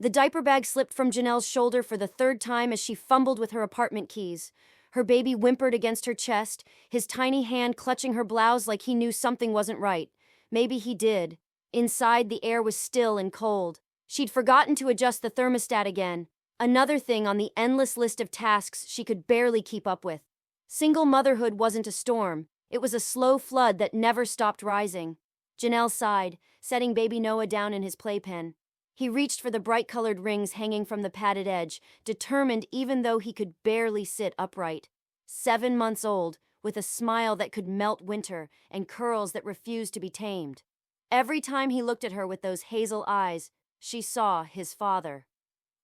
The diaper bag slipped from Janelle's shoulder for the third time as she fumbled with her apartment keys. Her baby whimpered against her chest, his tiny hand clutching her blouse like he knew something wasn't right. Maybe he did. Inside, the air was still and cold. She'd forgotten to adjust the thermostat again. Another thing on the endless list of tasks she could barely keep up with. Single motherhood wasn't a storm. It was a slow flood that never stopped rising. Janelle sighed, setting baby Noah down in his playpen. He reached for the bright-colored rings hanging from the padded edge, determined even though he could barely sit upright. 7 months old, with a smile that could melt winter and curls that refused to be tamed. Every time he looked at her with those hazel eyes, she saw his father,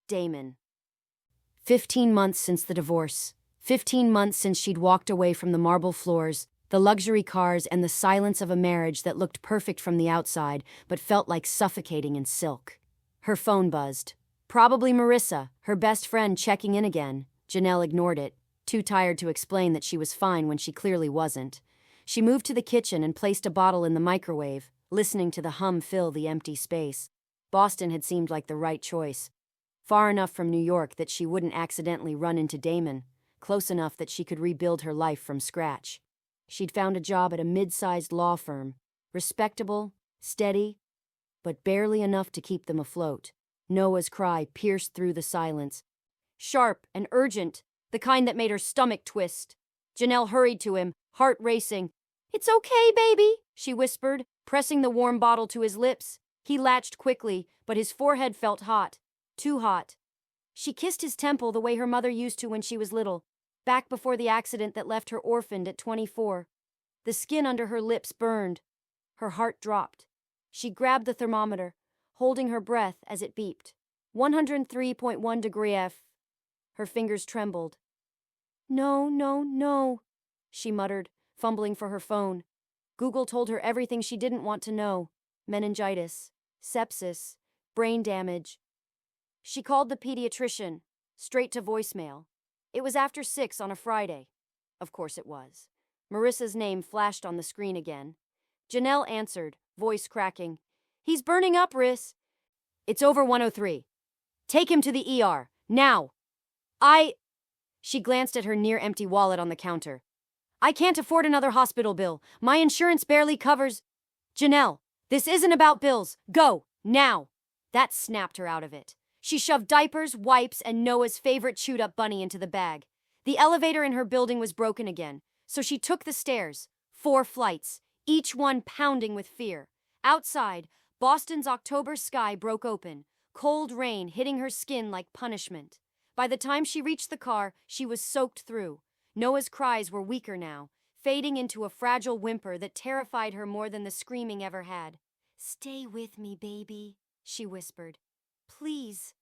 Damon. 15 months since the divorce. 15 months since she'd walked away from the marble floors, the luxury cars, and the silence of a marriage that looked perfect from the outside but felt like suffocating in silk. Her phone buzzed. Probably Marissa, her best friend, checking in again. Janelle ignored it, too tired to explain that she was fine when she clearly wasn't. She moved to the kitchen and placed a bottle in the microwave, listening to the hum fill the empty space. Boston had seemed like the right choice. Far enough from New York that she wouldn't accidentally run into Damon, close enough that she could rebuild her life from scratch. She'd found a job at a mid-sized law firm, respectable, steady, but barely enough to keep them afloat. Noah's cry pierced through the silence. Sharp and urgent, the kind that made her stomach twist. Janelle hurried to him, heart racing. "It's okay, baby," she whispered, pressing the warm bottle to his lips. He latched quickly, but his forehead felt hot. Too hot. She kissed his temple the way her mother used to when she was little, back before the accident that left her orphaned at 24. The skin under her lips burned. Her heart dropped. She grabbed the thermometer, holding her breath as it beeped. 103.1 degree F. Her fingers trembled. "No, no, no," she muttered, fumbling for her phone. Google told her everything she didn't want to know. Meningitis, sepsis, brain damage. She called the pediatrician, straight to voicemail. It was after 6 on a Friday. Of course it was. Marissa's name flashed on the screen again. Janelle answered, voice cracking. "He's burning up, Riss." "It's over 103. Take him to the ER, now." She glanced at her near-empty wallet on the counter. "I can't afford another hospital bill. My insurance barely covers—" "Janelle, this isn't about bills. Go, now." That snapped her out of it. She shoved diapers, wipes, and Noah's favorite chewed-up bunny into the bag. The elevator in her building was broken again, so she took the stairs. 4 flights, each one pounding with fear. Outside, Boston's October sky broke open, cold rain hitting her skin like punishment. By the time she reached the car, she was soaked through. Noah's cries were weaker now, fading into a fragile whimper that terrified her more than the screaming ever had. "Stay with me, baby," she whispered. "Please,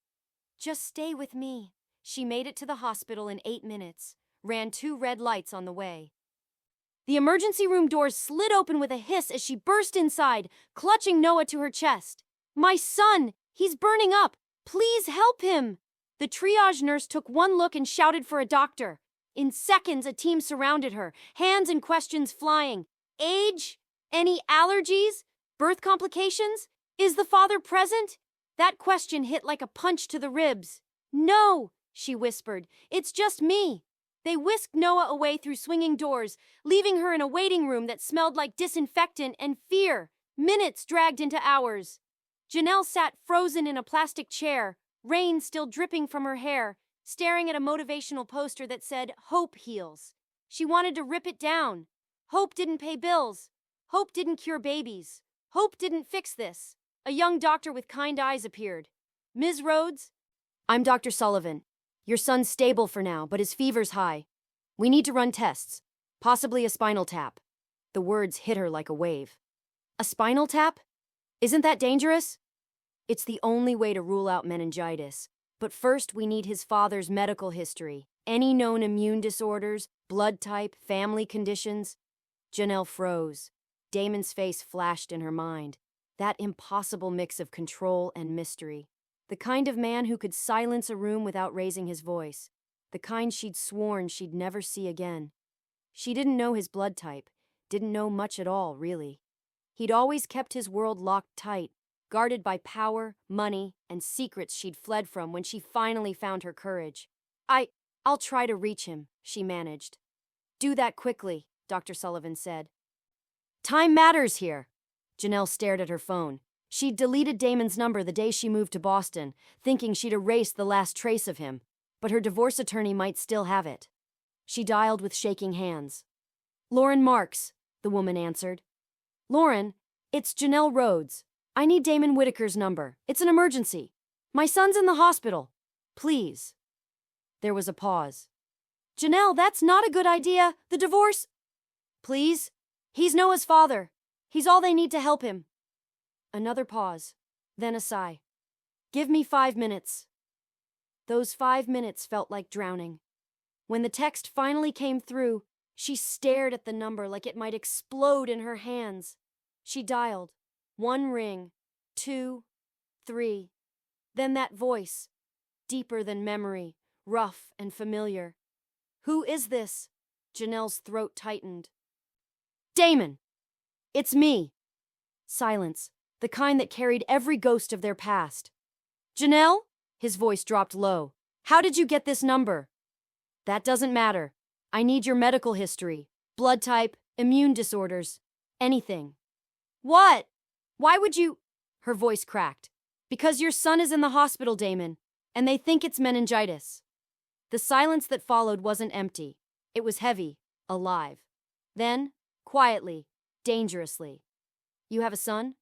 just stay with me." She made it to the hospital in 8 minutes, ran 2 red lights on the way. The emergency room doors slid open with a hiss as she burst inside, clutching Noah to her chest. "My son! He's burning up! Please help him!" The triage nurse took one look and shouted for a doctor. In seconds, a team surrounded her, hands and questions flying. "Age? Any allergies? Birth complications? Is the father present?" That question hit like a punch to the ribs. "No," she whispered. "It's just me." They whisked Noah away through swinging doors, leaving her in a waiting room that smelled like disinfectant and fear. Minutes dragged into hours. Janelle sat frozen in a plastic chair, rain still dripping from her hair, staring at a motivational poster that said, "Hope heals." She wanted to rip it down. Hope didn't pay bills. Hope didn't cure babies. Hope didn't fix this. A young doctor with kind eyes appeared. "Ms. Rhodes?" "I'm Dr. Sullivan. Your son's stable for now, but his fever's high. We need to run tests. Possibly a spinal tap." The words hit her like a wave. "A spinal tap? Isn't that dangerous?" "It's the only way to rule out meningitis. But first we need his father's medical history. Any known immune disorders, blood type, family conditions." Janelle froze. Damon's face flashed in her mind. That impossible mix of control and mystery. The kind of man who could silence a room without raising his voice. The kind she'd sworn she'd never see again. She didn't know his blood type. Didn't know much at all, really. He'd always kept his world locked tight. guarded by power, money, and secrets she'd fled from when she finally found her courage. I'll try to reach him, she managed. Do that quickly, Dr. Sullivan said. Time matters here. Janelle stared at her phone. She'd deleted Damon's number the day she moved to Boston, thinking she'd erased the last trace of him, but her divorce attorney might still have it. She dialed with shaking hands. Lauren Marks, the woman answered. Lauren, it's Janelle Rhodes. I need Damon Whitaker's number. It's an emergency. My son's in the hospital. Please. There was a pause. Janelle, that's not a good idea. The divorce... Please? He's Noah's father. He's all they need to help him. Another pause, then a sigh. Give me 5 minutes. Those 5 minutes felt like drowning. When the text finally came through, she stared at the number like it might explode in her hands. She dialed. 1 ring, 2, 3. Then that voice, deeper than memory, rough and familiar. Who is this? Janelle's throat tightened. Damon! It's me. Silence, the kind that carried every ghost of their past. Janelle? His voice dropped low. How did you get this number? That doesn't matter. I need your medical history, blood type, immune disorders, anything. What? Why would you? Her voice cracked. Because your son is in the hospital, Damon, and they think it's meningitis. The silence that followed wasn't empty. It was heavy, alive. Then, quietly, dangerously. You have a son?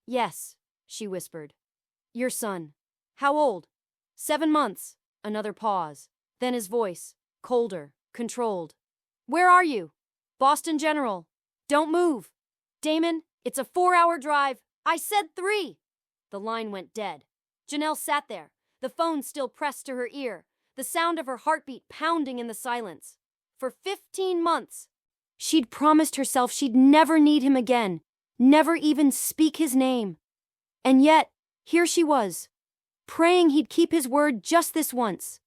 Yes, she whispered. Your son. How old? 7 months. Another pause. Then his voice, colder, controlled. Where are you? Boston General. Don't move. Damon, it's a 4-hour drive. I said 3. The line went dead. Janelle sat there, the phone still pressed to her ear, the sound of her heartbeat pounding in the silence. For 15 months, she'd promised herself she'd never need him again, never even speak his name. And yet, here she was, praying he'd keep his word just this once.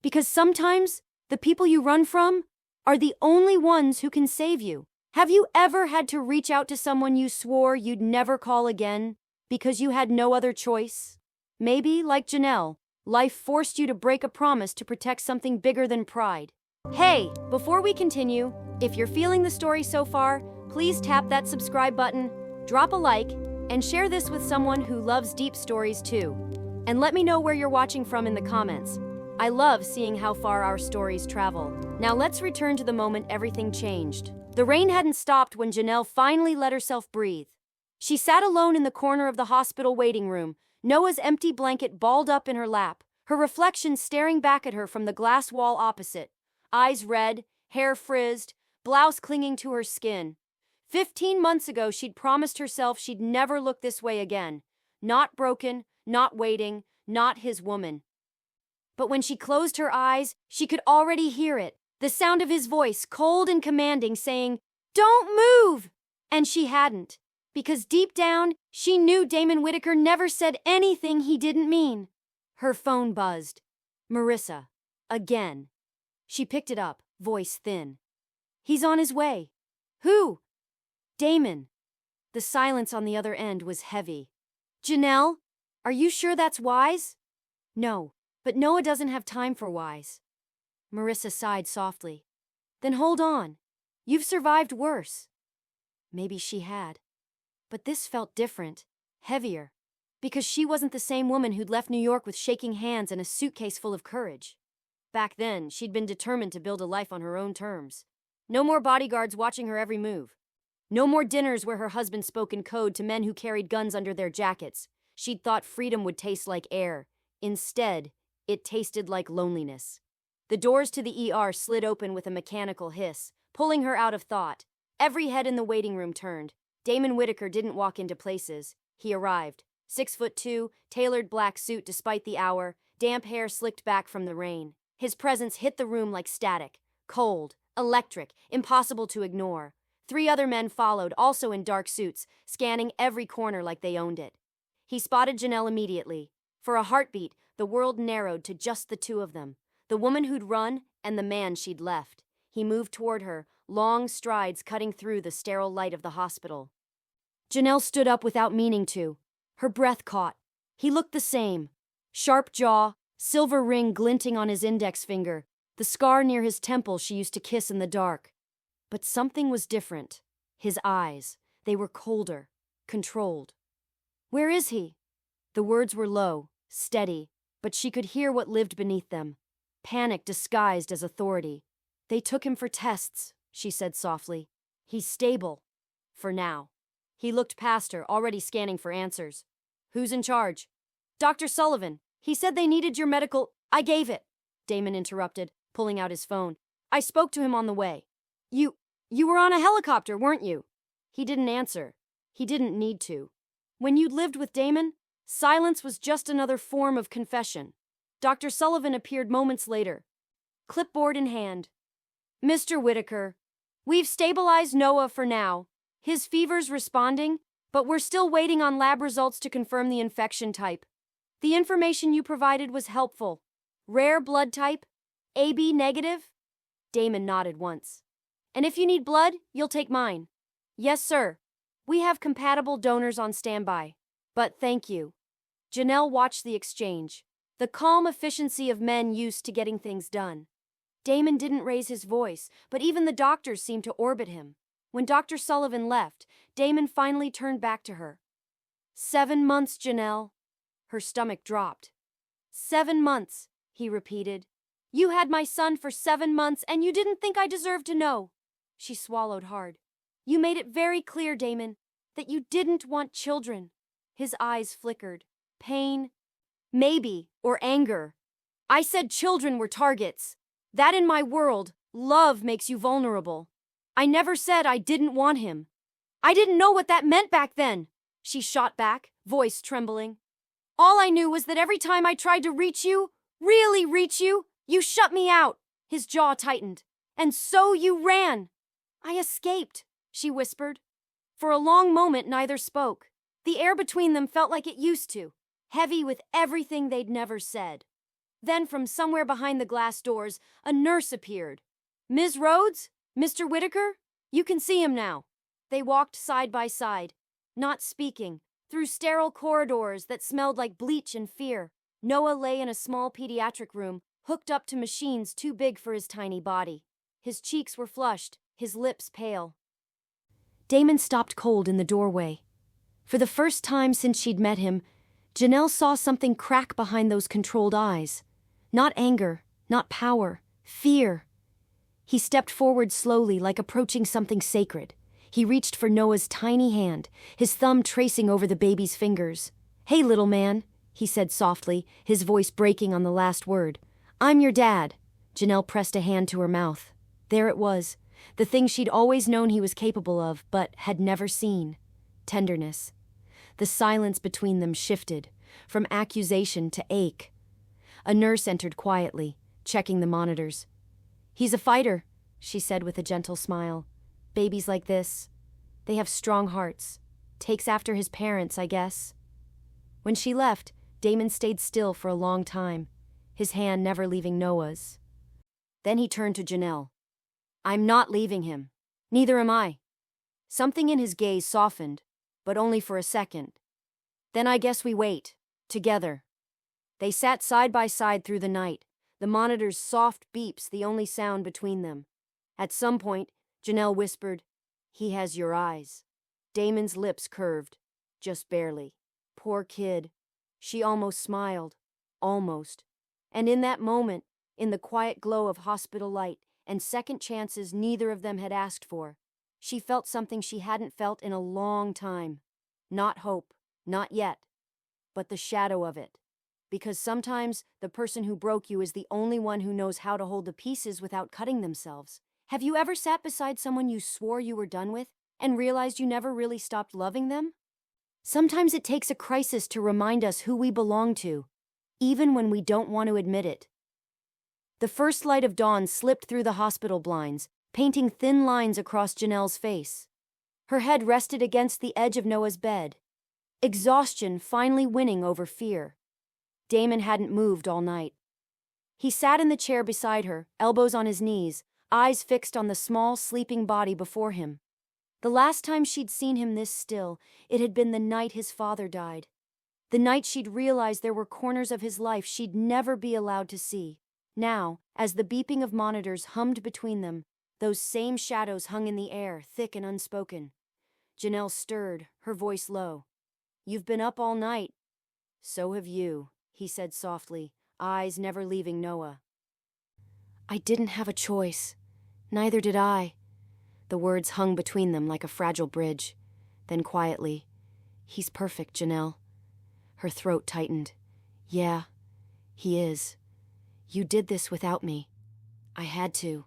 Because sometimes, the people you run from are the only ones who can save you. Have you ever had to reach out to someone you swore you'd never call again because you had no other choice? Maybe, like Janelle, life forced you to break a promise to protect something bigger than pride. Hey, before we continue, if you're feeling the story so far, please tap that subscribe button, drop a like, and share this with someone who loves deep stories too. And let me know where you're watching from in the comments. I love seeing how far our stories travel. Now let's return to the moment everything changed. The rain hadn't stopped when Janelle finally let herself breathe. She sat alone in the corner of the hospital waiting room, Noah's empty blanket balled up in her lap, her reflection staring back at her from the glass wall opposite. Eyes red, hair frizzed, blouse clinging to her skin. 15 months ago, she'd promised herself she'd never look this way again. Not broken, not waiting, not his woman. But when she closed her eyes, she could already hear it. The sound of his voice, cold and commanding, saying, "Don't move!" And she hadn't. Because deep down, she knew Damon Whitaker never said anything he didn't mean. Her phone buzzed. Marissa. Again. She picked it up, voice thin. He's on his way. Who? Damon. The silence on the other end was heavy. Janelle, are you sure that's wise? No, but Noah doesn't have time for wise. Marissa sighed softly. Then hold on. You've survived worse. Maybe she had. But this felt different, heavier, because she wasn't the same woman who'd left New York with shaking hands and a suitcase full of courage. Back then, she'd been determined to build a life on her own terms. No more bodyguards watching her every move. No more dinners where her husband spoke in code to men who carried guns under their jackets. She'd thought freedom would taste like air. Instead, it tasted like loneliness. The doors to the ER slid open with a mechanical hiss, pulling her out of thought. Every head in the waiting room turned. Damon Whitaker didn't walk into places. He arrived. 6'2", tailored black suit despite the hour, damp hair slicked back from the rain. His presence hit the room like static. Cold, electric, impossible to ignore. 3 other men followed, also in dark suits, scanning every corner like they owned it. He spotted Janelle immediately. For a heartbeat, the world narrowed to just the 2 of them. The woman who'd run and the man she'd left. He moved toward her, long strides cutting through the sterile light of the hospital. Janelle stood up without meaning to. Her breath caught. He looked the same. Sharp jaw, silver ring glinting on his index finger, the scar near his temple she used to kiss in the dark. But something was different. His eyes, they were colder, controlled. "Where is he?" The words were low, steady, but she could hear what lived beneath them. Panic disguised as authority. "They took him for tests," she said softly. "He's stable. For now." He looked past her, already scanning for answers. "Who's in charge?" "Dr. Sullivan. He said they needed your medical—" "I gave it," Damon interrupted, pulling out his phone. "I spoke to him on the way." You were on a helicopter, weren't you?" He didn't answer. He didn't need to. When you'd lived with Damon, silence was just another form of confession. Dr. Sullivan appeared moments later, clipboard in hand. "Mr. Whitaker, we've stabilized Noah for now. His fever's responding, but we're still waiting on lab results to confirm the infection type. The information you provided was helpful. Rare blood type? AB negative?" Damon nodded once. "And if you need blood, you'll take mine." "Yes, sir. We have compatible donors on standby. But thank you." Janelle watched the exchange, the calm efficiency of men used to getting things done. Damon didn't raise his voice, but even the doctors seemed to orbit him. When Dr. Sullivan left, Damon finally turned back to her. 7 months, Janelle." Her stomach dropped. 7 months, he repeated. "You had my son for 7 months, and you didn't think I deserved to know." She swallowed hard. "You made it very clear, Damon, that you didn't want children." His eyes flickered. Pain? Maybe, or anger. "I said children were targets. That in my world, love makes you vulnerable. I never said I didn't want him. I didn't know what that meant back then," she shot back, voice trembling. "All I knew was that every time I tried to reach you, really reach you, you shut me out." His jaw tightened. "And so you ran." "I escaped," she whispered. For a long moment, neither spoke. The air between them felt like it used to, heavy with everything they'd never said. Then, from somewhere behind the glass doors, a nurse appeared. "Ms. Rhodes? Mr. Whitaker? You can see him now." They walked side by side, not speaking, through sterile corridors that smelled like bleach and fear. Noah lay in a small pediatric room, hooked up to machines too big for his tiny body. His cheeks were flushed, his lips pale. Damon stopped cold in the doorway. For the first time since she'd met him, Janelle saw something crack behind those controlled eyes. Not anger, not power, fear. He stepped forward slowly, like approaching something sacred. He reached for Noah's tiny hand, his thumb tracing over the baby's fingers. "Hey, little man," he said softly, his voice breaking on the last word. "I'm your dad." Janelle pressed a hand to her mouth. There it was, the thing she'd always known he was capable of, but had never seen. Tenderness. The silence between them shifted, from accusation to ache. A nurse entered quietly, checking the monitors. "He's a fighter," she said with a gentle smile. "Babies like this, they have strong hearts. Takes after his parents, I guess." When she left, Damon stayed still for a long time, his hand never leaving Noah's. Then he turned to Janelle. "I'm not leaving him. Neither am I." Something in his gaze softened, but only for a second. "Then I guess we wait, together." They sat side by side through the night, the monitor's soft beeps the only sound between them. At some point, Janelle whispered, "He has your eyes." Damon's lips curved, just barely. Poor kid. She almost smiled. Almost. And in that moment, in the quiet glow of hospital light and second chances neither of them had asked for, she felt something she hadn't felt in a long time. Not hope, not yet, but the shadow of it. Because sometimes the person who broke you is the only one who knows how to hold the pieces without cutting themselves. Have you ever sat beside someone you swore you were done with and realized you never really stopped loving them? Sometimes it takes a crisis to remind us who we belong to, even when we don't want to admit it. The first light of dawn slipped through the hospital blinds, painting thin lines across Janelle's face. Her head rested against the edge of Noah's bed, exhaustion finally winning over fear. Damon hadn't moved all night. He sat in the chair beside her, elbows on his knees, eyes fixed on the small, sleeping body before him. The last time she'd seen him this still, it had been the night his father died. The night she'd realized there were corners of his life she'd never be allowed to see. Now, as the beeping of monitors hummed between them, those same shadows hung in the air, thick and unspoken. Janelle stirred, her voice low. "You've been up all night." "So have you," he said softly, eyes never leaving Noah. "I didn't have a choice. Neither did I." The words hung between them like a fragile bridge. Then quietly, "He's perfect, Janelle." Her throat tightened. "Yeah, he is. You did this without me." "I had to."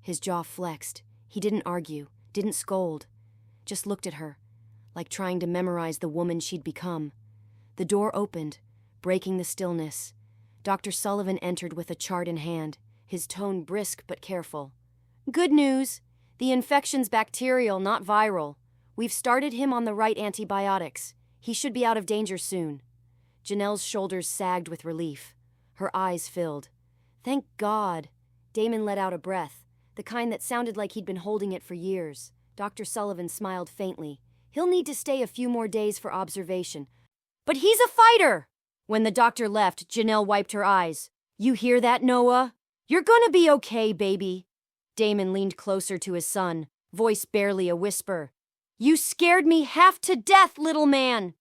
His jaw flexed. He didn't argue, didn't scold, just looked at her, like trying to memorize the woman she'd become. The door opened, breaking the stillness. Dr. Sullivan entered with a chart in hand, his tone brisk but careful. "Good news. The infection's bacterial, not viral. We've started him on the right antibiotics. He should be out of danger soon." Janelle's shoulders sagged with relief. Her eyes filled. "Thank God." Damon let out a breath, the kind that sounded like he'd been holding it for years. Dr. Sullivan smiled faintly. "He'll need to stay a few more days for observation." "But he's a fighter!" When the doctor left, Janelle wiped her eyes. "You hear that, Noah? You're gonna be okay, baby." Damon leaned closer to his son, voice barely a whisper. "You scared me half to death, little man."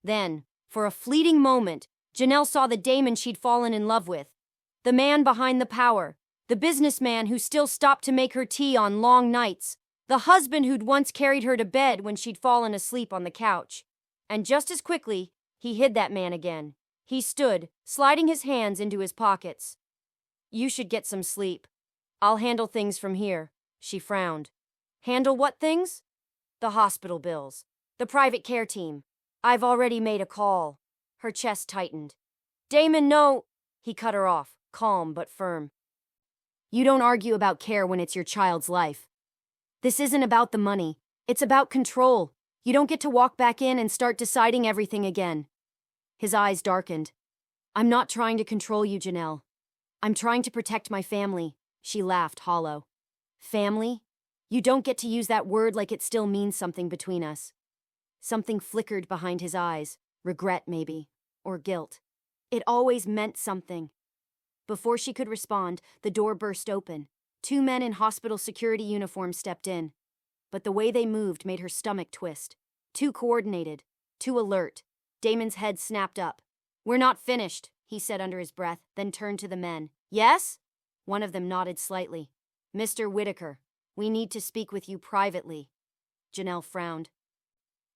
Then, for a fleeting moment, Janelle saw the Damon she'd fallen in love with. The man behind the power, the businessman who still stopped to make her tea on long nights, the husband who'd once carried her to bed when she'd fallen asleep on the couch. And just as quickly, he hid that man again. He stood, sliding his hands into his pockets. "You should get some sleep. I'll handle things from here." She frowned. "Handle what things?" "The hospital bills. The private care team. I've already made a call." Her chest tightened. "Damon, no." He cut her off, calm but firm. "You don't argue about care when it's your child's life. This isn't about the money. It's about control. You don't get to walk back in and start deciding everything again." His eyes darkened. "I'm not trying to control you, Janelle. I'm trying to protect my family." She laughed, hollow. "Family? You don't get to use that word like it still means something between us." Something flickered behind his eyes. Regret, maybe. Or guilt. It always meant something. Before she could respond, the door burst open. 2 men in hospital security uniforms stepped in. But the way they moved made her stomach twist. Too coordinated. Too alert. Damon's head snapped up. "We're not finished," he said under his breath, then turned to the men. "Yes?" One of them nodded slightly. "Mr. Whitaker, we need to speak with you privately." Janelle frowned.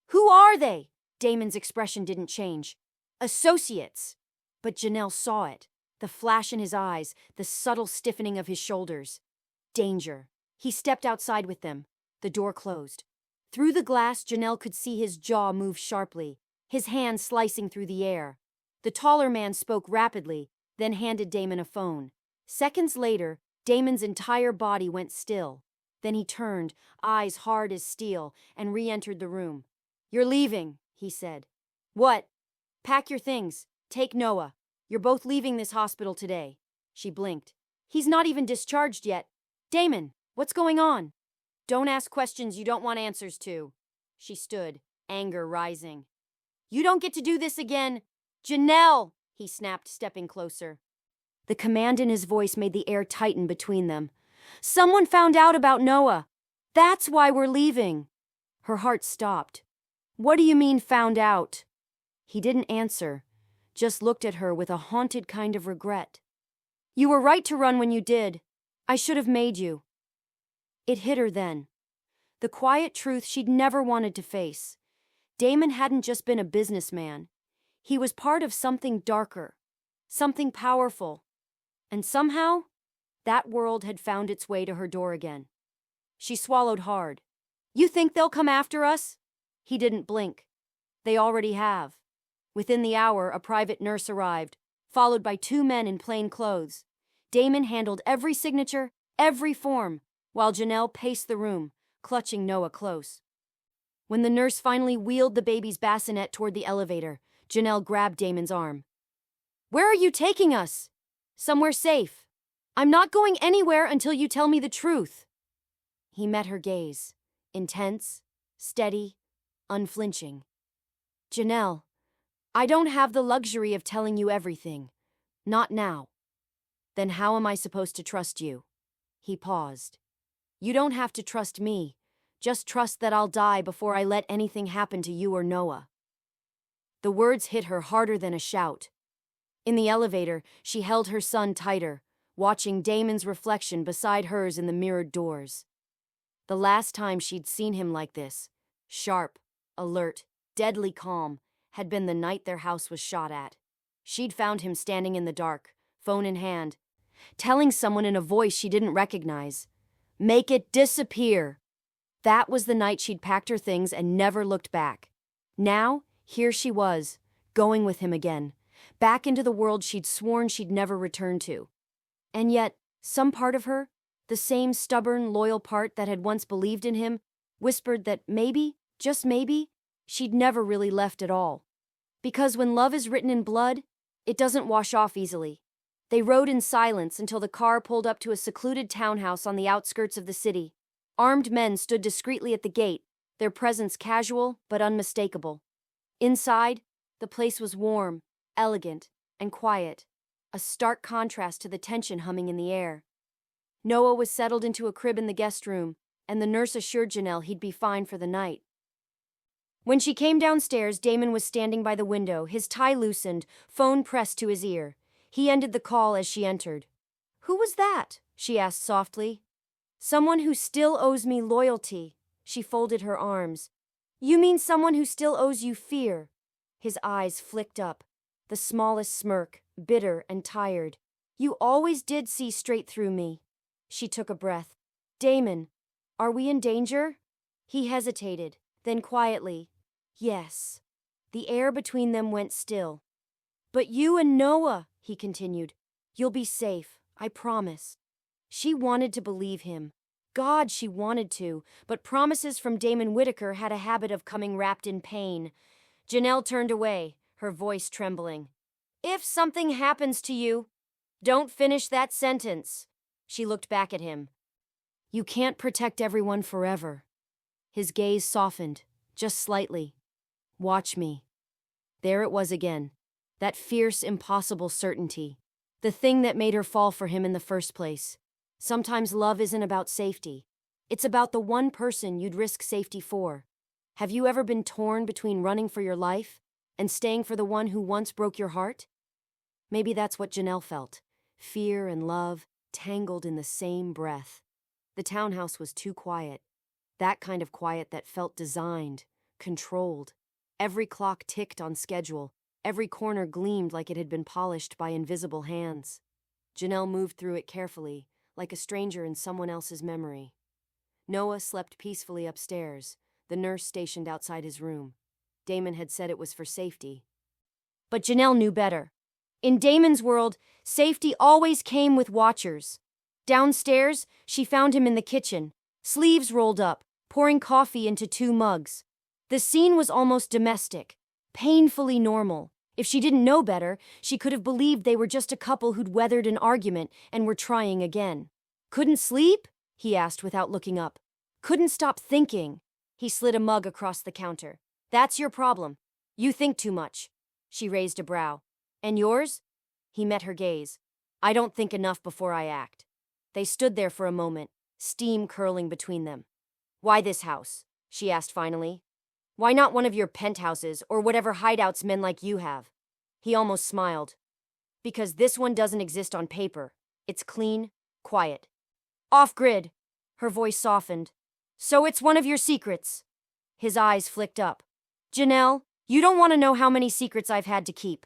"Who are they?" Damon's expression didn't change. "Associates." But Janelle saw it. The flash in his eyes, the subtle stiffening of his shoulders. Danger. He stepped outside with them. The door closed. Through the glass, Janelle could see his jaw move sharply, his hand slicing through the air. The taller man spoke rapidly, then handed Damon a phone. Seconds later, Damon's entire body went still. Then he turned, eyes hard as steel, and re-entered the room. "You're leaving," he said. "What?" "Pack your things. Take Noah. You're both leaving this hospital today." She blinked. "He's not even discharged yet. Damon, what's going on?" "Don't ask questions you don't want answers to." She stood, anger rising. "You don't get to do this again." "Janelle!" he snapped, stepping closer. The command in his voice made the air tighten between them. "Someone found out about Noah. That's why we're leaving." Her heart stopped. "What do you mean, found out?" He didn't answer, just looked at her with a haunted kind of regret. "You were right to run when you did. I should have made you." It hit her then. The quiet truth she'd never wanted to face. Damon hadn't just been a businessman. He was part of something darker, something powerful. And somehow, that world had found its way to her door again. She swallowed hard. "You think they'll come after us?" He didn't blink. "They already have." Within the hour, a private nurse arrived, followed by 2 men in plain clothes. Damon handled every signature, every form, while Janelle paced the room, clutching Noah close. When the nurse finally wheeled the baby's bassinet toward the elevator, Janelle grabbed Damon's arm. "Where are you taking us?" "Somewhere safe. I'm not going anywhere until you tell me the truth." He met her gaze, intense, steady, unflinching. "Janelle, I don't have the luxury of telling you everything. Not now. Then how am I supposed to trust you? He paused. You don't have to trust me. Just trust that I'll die before I let anything happen to you or Noah. The words hit her harder than a shout. In the elevator, she held her son tighter, watching Damon's reflection beside hers in the mirrored doors. The last time she'd seen him like this, sharp, alert, deadly calm, had been the night their house was shot at. She'd found him standing in the dark, phone in hand, telling someone in a voice she didn't recognize, "Make it disappear." That was the night she'd packed her things and never looked back. Now, here she was, going with him again, back into the world she'd sworn she'd never return to. And yet, some part of her, the same stubborn, loyal part that had once believed in him, whispered that maybe, just maybe, she'd never really left at all. Because when love is written in blood, it doesn't wash off easily. They rode in silence until the car pulled up to a secluded townhouse on the outskirts of the city. Armed men stood discreetly at the gate, their presence casual but unmistakable. Inside, the place was warm, elegant, and quiet, a stark contrast to the tension humming in the air. Noah was settled into a crib in the guest room, and the nurse assured Janelle he'd be fine for the night. When she came downstairs, Damon was standing by the window, his tie loosened, phone pressed to his ear. He ended the call as she entered. "Who was that?" she asked softly. "Someone who still owes me loyalty." She folded her arms. "You mean someone who still owes you fear?" His eyes flicked up, the smallest smirk, bitter and tired. "You always did see straight through me." She took a breath. "Damon, are we in danger?" He hesitated, then quietly, "Yes." The air between them went still. "But you and Noah," he continued. "You'll be safe, I promise." She wanted to believe him. God, she wanted to, but promises from Damon Whitaker had a habit of coming wrapped in pain. Janelle turned away, her voice trembling. "If something happens to you, don't finish that sentence." She looked back at him. "You can't protect everyone forever." His gaze softened, just slightly. "Watch me." There it was again, that fierce, impossible certainty, the thing that made her fall for him in the first place. Sometimes love isn't about safety. It's about the one person you'd risk safety for. Have you ever been torn between running for your life and staying for the one who once broke your heart? Maybe that's what Janelle felt. Fear and love tangled in the same breath. The townhouse was too quiet. That kind of quiet that felt designed, controlled. Every clock ticked on schedule. Every corner gleamed like it had been polished by invisible hands. Janelle moved through it carefully, like a stranger in someone else's memory. Noah slept peacefully upstairs, the nurse stationed outside his room. Damon had said it was for safety. But Janelle knew better. In Damon's world, safety always came with watchers. Downstairs, she found him in the kitchen, sleeves rolled up, pouring coffee into 2 mugs. The scene was almost domestic, painfully normal. If she didn't know better, she could have believed they were just a couple who'd weathered an argument and were trying again. "Couldn't sleep?" he asked without looking up. "Couldn't stop thinking." He slid a mug across the counter. "That's your problem. You think too much." She raised a brow. "And yours?" He met her gaze. "I don't think enough before I act." They stood there for a moment, steam curling between them. "Why this house?" she asked finally. "Why not one of your penthouses or whatever hideouts men like you have?" He almost smiled. "Because this one doesn't exist on paper. It's clean, quiet. Off-grid." Her voice softened. "So it's one of your secrets." His eyes flicked up. "Janelle, you don't want to know how many secrets I've had to keep."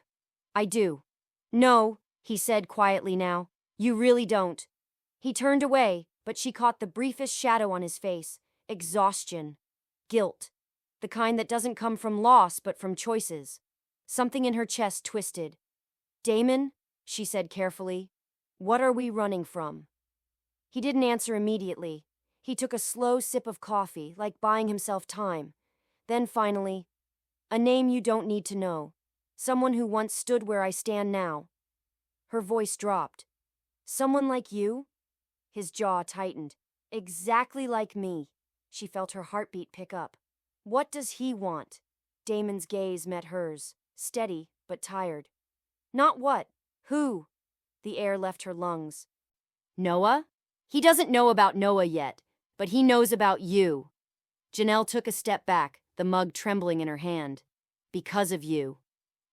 "I do." "No," he said quietly now. "You really don't." He turned away, but she caught the briefest shadow on his face. Exhaustion. Guilt. The kind that doesn't come from loss, but from choices. Something in her chest twisted. "Damon," she said carefully, "what are we running from?" He didn't answer immediately. He took a slow sip of coffee, like buying himself time. Then finally, "A name you don't need to know. Someone who once stood where I stand now." Her voice dropped. "Someone like you?" His jaw tightened. "Exactly like me." She felt her heartbeat pick up. "What does he want?" Damon's gaze met hers, steady but tired. Not what? Who? The air left her lungs. Noah? He doesn't know about Noah yet, but he knows about you. Janelle took a step back, the mug trembling in her hand. Because of you.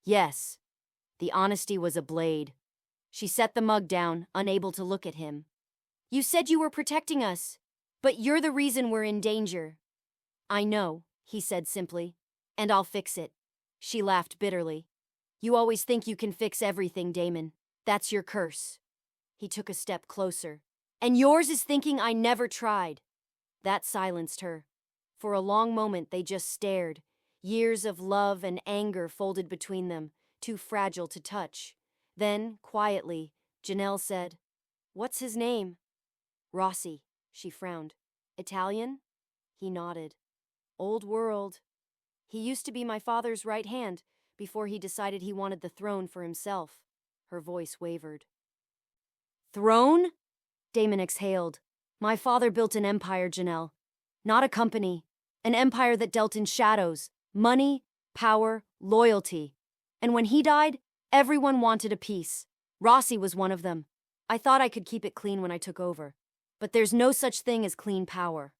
Yes. The honesty was a blade. She set the mug down, unable to look at him. You said you were protecting us, but you're the reason we're in danger. I know, he said simply, and I'll fix it. She laughed bitterly. You always think you can fix everything, Damon. That's your curse. He took a step closer. And yours is thinking I never tried. That silenced her. For a long moment they just stared. Years of love and anger folded between them, too fragile to touch. Then, quietly, Janelle said, What's his name? Rossi, she frowned. Italian? He nodded. Old world. He used to be my father's right hand before he decided he wanted the throne for himself. Her voice wavered. Throne? Damon exhaled. My father built an empire, Janelle. Not a company. An empire that dealt in shadows, money, power, loyalty. And when he died, everyone wanted a piece. Rossi was one of them. I thought I could keep it clean when I took over. But there's no such thing as clean power.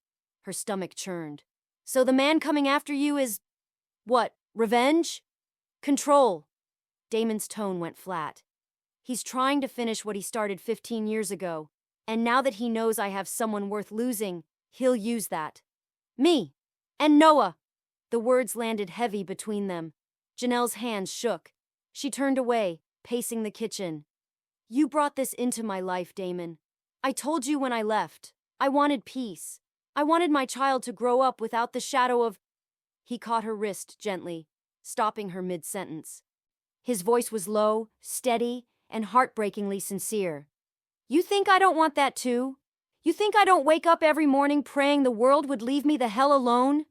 Her stomach churned. So the man coming after you is... what? Revenge? Control. Damon's tone went flat. He's trying to finish what he started 15 years ago. And now that he knows I have someone worth losing, he'll use that. Me. And Noah. The words landed heavy between them. Janelle's hands shook. She turned away, pacing the kitchen. You brought this into my life, Damon. I told you when I left. I wanted peace. I wanted my child to grow up without the shadow of... He caught her wrist gently, stopping her mid-sentence. His voice was low, steady, and heartbreakingly sincere. You think I don't want that too? You think I don't wake up every morning praying the world would leave me the hell alone?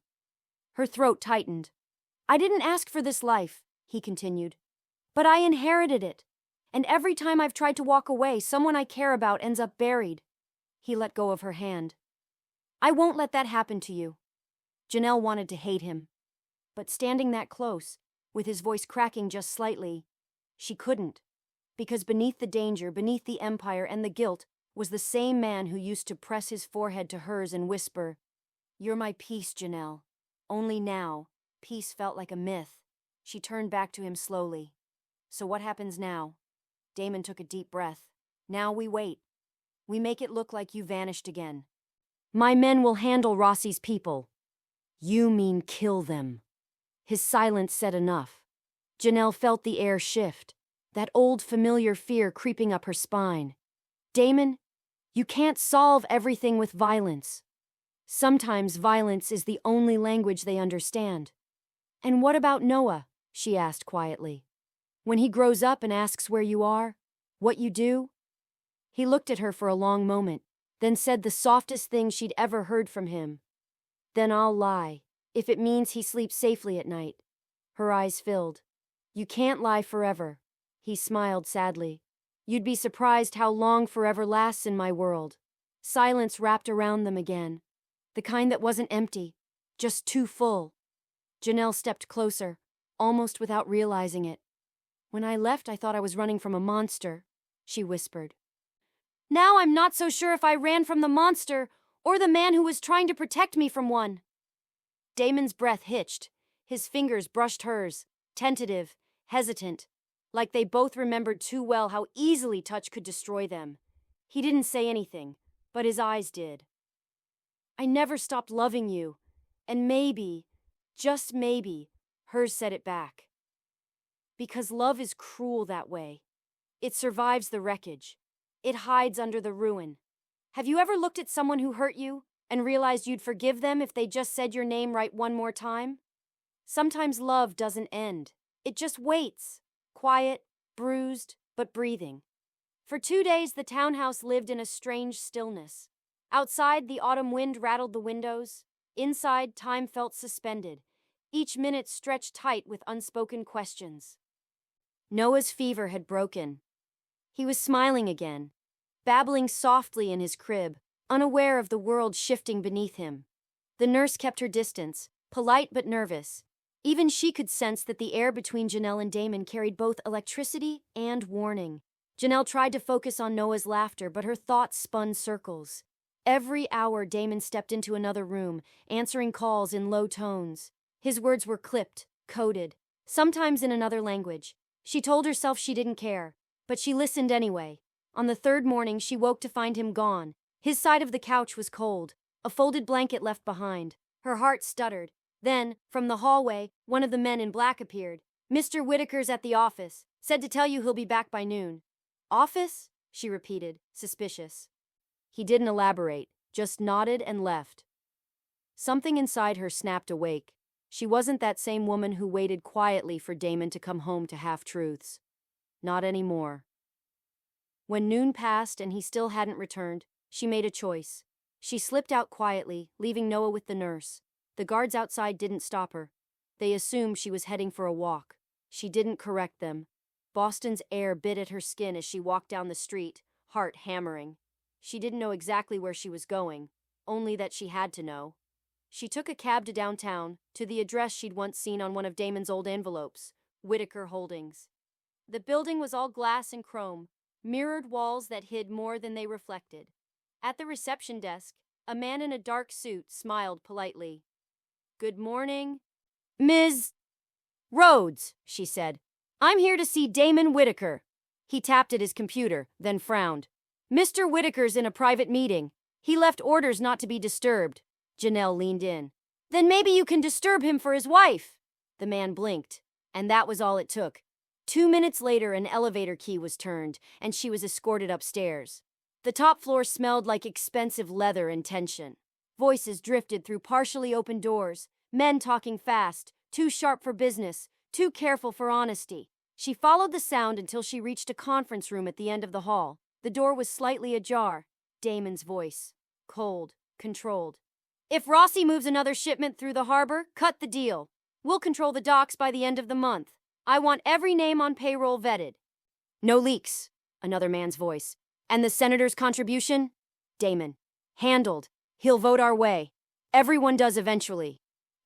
Her throat tightened. I didn't ask for this life, he continued. But I inherited it. And every time I've tried to walk away, someone I care about ends up buried. He let go of her hand. I won't let that happen to you. Janelle wanted to hate him. But standing that close, with his voice cracking just slightly, she couldn't. Because beneath the danger, beneath the empire and the guilt, was the same man who used to press his forehead to hers and whisper, You're my peace, Janelle. Only now, peace felt like a myth. She turned back to him slowly. So what happens now? Damon took a deep breath. Now we wait. We make it look like you vanished again. My men will handle Rossi's people. You mean kill them. His silence said enough. Janelle felt the air shift, that old familiar fear creeping up her spine. Damon, you can't solve everything with violence. Sometimes violence is the only language they understand. And what about Noah? She asked quietly. When he grows up and asks where you are, what you do? He looked at her for a long moment, then said the softest thing she'd ever heard from him. Then I'll lie, if it means he sleeps safely at night. Her eyes filled. You can't lie forever. He smiled sadly. You'd be surprised how long forever lasts in my world. Silence wrapped around them again. The kind that wasn't empty, just too full. Janelle stepped closer, almost without realizing it. When I left, I thought I was running from a monster, she whispered. Now I'm not so sure if I ran from the monster or the man who was trying to protect me from one. Damon's breath hitched. His fingers brushed hers, tentative, hesitant, like they both remembered too well how easily touch could destroy them. He didn't say anything, but his eyes did. I never stopped loving you, and maybe, just maybe, hers said it back. Because love is cruel that way. It survives the wreckage. It hides under the ruin. Have you ever looked at someone who hurt you and realized you'd forgive them if they just said your name right one more time? Sometimes love doesn't end. It just waits, quiet, bruised, but breathing. For 2 days, the townhouse lived in a strange stillness. Outside, the autumn wind rattled the windows. Inside, time felt suspended, each minute stretched tight with unspoken questions. Noah's fever had broken. He was smiling again, babbling softly in his crib, unaware of the world shifting beneath him. The nurse kept her distance, polite but nervous. Even she could sense that the air between Janelle and Damon carried both electricity and warning. Janelle tried to focus on Noah's laughter, but her thoughts spun circles. Every hour, Damon stepped into another room, answering calls in low tones. His words were clipped, coded, sometimes in another language. She told herself she didn't care, but she listened anyway. On the third morning, she woke to find him gone. His side of the couch was cold, a folded blanket left behind. Her heart stuttered. Then, from the hallway, one of the men in black appeared. "Mr. Whitaker's at the office. Said to tell you he'll be back by noon." "Office?" she repeated, suspicious. He didn't elaborate, just nodded and left. Something inside her snapped awake. She wasn't that same woman who waited quietly for Damon to come home to half-truths. Not anymore. When noon passed and he still hadn't returned, she made a choice. She slipped out quietly, leaving Noah with the nurse. The guards outside didn't stop her. They assumed she was heading for a walk. She didn't correct them. Boston's air bit at her skin as she walked down the street, heart hammering. She didn't know exactly where she was going, only that she had to know. She took a cab to downtown, to the address she'd once seen on one of Damon's old envelopes, Whitaker Holdings. The building was all glass and chrome, mirrored walls that hid more than they reflected. At the reception desk, a man in a dark suit smiled politely. "Good morning, Ms. Rhodes," she said. "I'm here to see Damon Whitaker." He tapped at his computer, then frowned. "Mr. Whitaker's in a private meeting. He left orders not to be disturbed." Janelle leaned in. "Then maybe you can disturb him for his wife." The man blinked, and that was all it took. 2 minutes later, an elevator key was turned, and she was escorted upstairs. The top floor smelled like expensive leather and tension. Voices drifted through partially open doors, men talking fast, too sharp for business, too careful for honesty. She followed the sound until she reached a conference room at the end of the hall. The door was slightly ajar. Damon's voice. Cold, controlled. "If Rossi moves another shipment through the harbor, cut the deal. We'll control the docks by the end of the month. I want every name on payroll vetted." "No leaks," another man's voice. "And the senator's contribution?" Damon. "Handled. He'll vote our way. Everyone does eventually."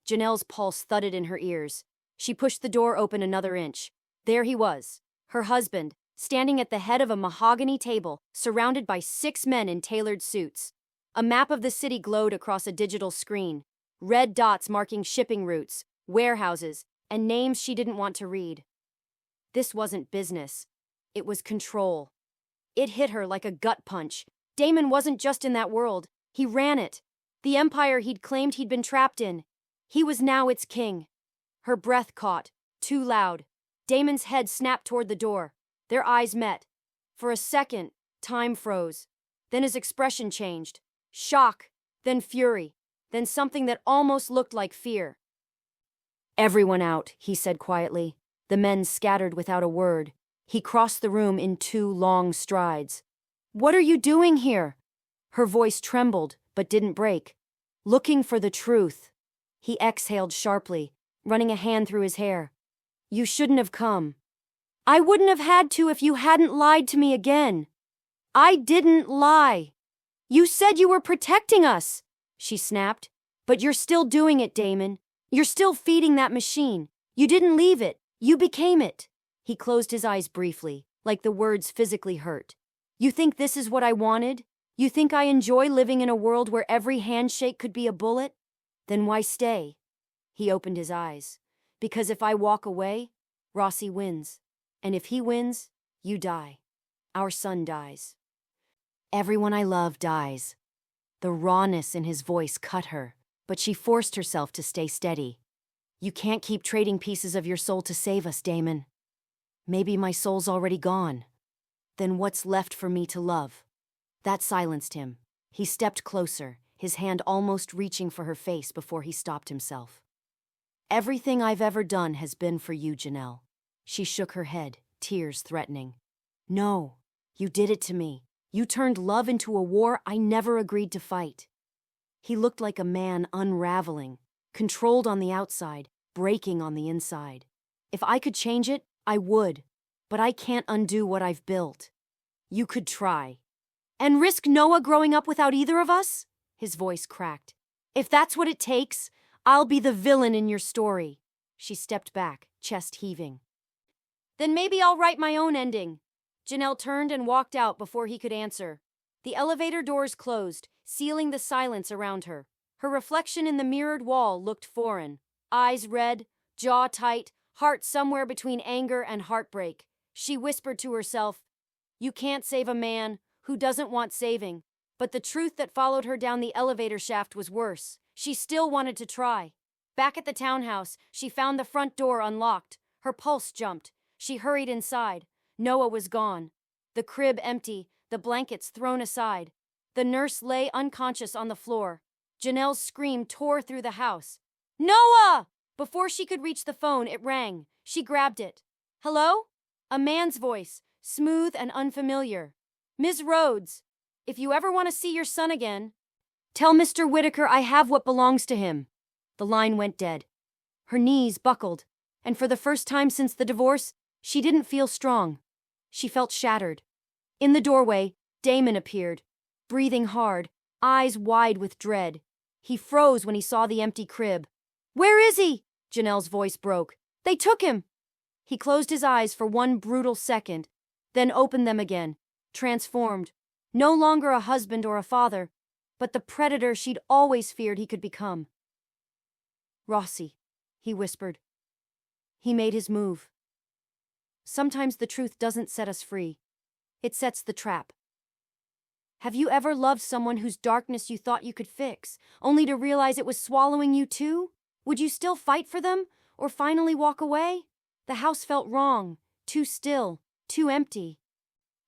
Janelle's pulse thudded in her ears. She pushed the door open another inch. There he was, her husband, standing at the head of a mahogany table, surrounded by 6 men in tailored suits. A map of the city glowed across a digital screen, red dots marking shipping routes, warehouses, and names she didn't want to read. This wasn't business. It was control. It hit her like a gut punch. Damon wasn't just in that world. He ran it. The empire he'd claimed he'd been trapped in. He was now its king. Her breath caught, too loud. Damon's head snapped toward the door. Their eyes met. For a second, time froze. Then his expression changed. Shock, then fury, then something that almost looked like fear. "Everyone out," he said quietly. The men scattered without a word. He crossed the room in 2 long strides. "What are you doing here?" Her voice trembled, but didn't break. "Looking for the truth." He exhaled sharply, running a hand through his hair. "You shouldn't have come." "I wouldn't have had to if you hadn't lied to me again." "I didn't lie. You said you were protecting us," she snapped. "But you're still doing it, Damon. You're still feeding that machine. You didn't leave it. You became it." He closed his eyes briefly, like the words physically hurt. "You think this is what I wanted? You think I enjoy living in a world where every handshake could be a bullet? Then why stay?" He opened his eyes. "Because if I walk away, Rossi wins. And if he wins, you die. Our son dies. Everyone I love dies." The rawness in his voice cut her, but she forced herself to stay steady. "You can't keep trading pieces of your soul to save us, Damon." "Maybe my soul's already gone. Then what's left for me to love?" That silenced him. He stepped closer, his hand almost reaching for her face before he stopped himself. "Everything I've ever done has been for you, Janelle." She shook her head, tears threatening. "No, you did it to me. You turned love into a war I never agreed to fight." He looked like a man unraveling, controlled on the outside, breaking on the inside. "If I could change it, I would. But I can't undo what I've built." "You could try." "And risk Noah growing up without either of us?" His voice cracked. "If that's what it takes, I'll be the villain in your story." She stepped back, chest heaving. Then maybe I'll write my own ending. Janelle turned and walked out before he could answer. The elevator doors closed, sealing the silence around her. Her reflection in the mirrored wall looked foreign. Eyes red, jaw tight, heart somewhere between anger and heartbreak. She whispered to herself, "You can't save a man who doesn't want saving." But the truth that followed her down the elevator shaft was worse. She still wanted to try. Back at the townhouse, she found the front door unlocked. Her pulse jumped. She hurried inside. Noah was gone. The crib empty, the blankets thrown aside. The nurse lay unconscious on the floor. Janelle's scream tore through the house. "Noah!" Before she could reach the phone, it rang. She grabbed it. "Hello?" A man's voice, smooth and unfamiliar. "Ms. Rhodes, if you ever want to see your son again, tell Mr. Whitaker I have what belongs to him." The line went dead. Her knees buckled, and for the first time since the divorce, she didn't feel strong. She felt shattered. In the doorway, Damon appeared, breathing hard, eyes wide with dread. He froze when he saw the empty crib. "Where is he?" Janelle's voice broke. "They took him." He closed his eyes for one brutal second, then opened them again, transformed. No longer a husband or a father, but the predator she'd always feared he could become. "Rossi," he whispered. He made his move. Sometimes the truth doesn't set us free. It sets the trap. Have you ever loved someone whose darkness you thought you could fix, only to realize it was swallowing you too? Would you still fight for them, or finally walk away? The house felt wrong, too still, too empty.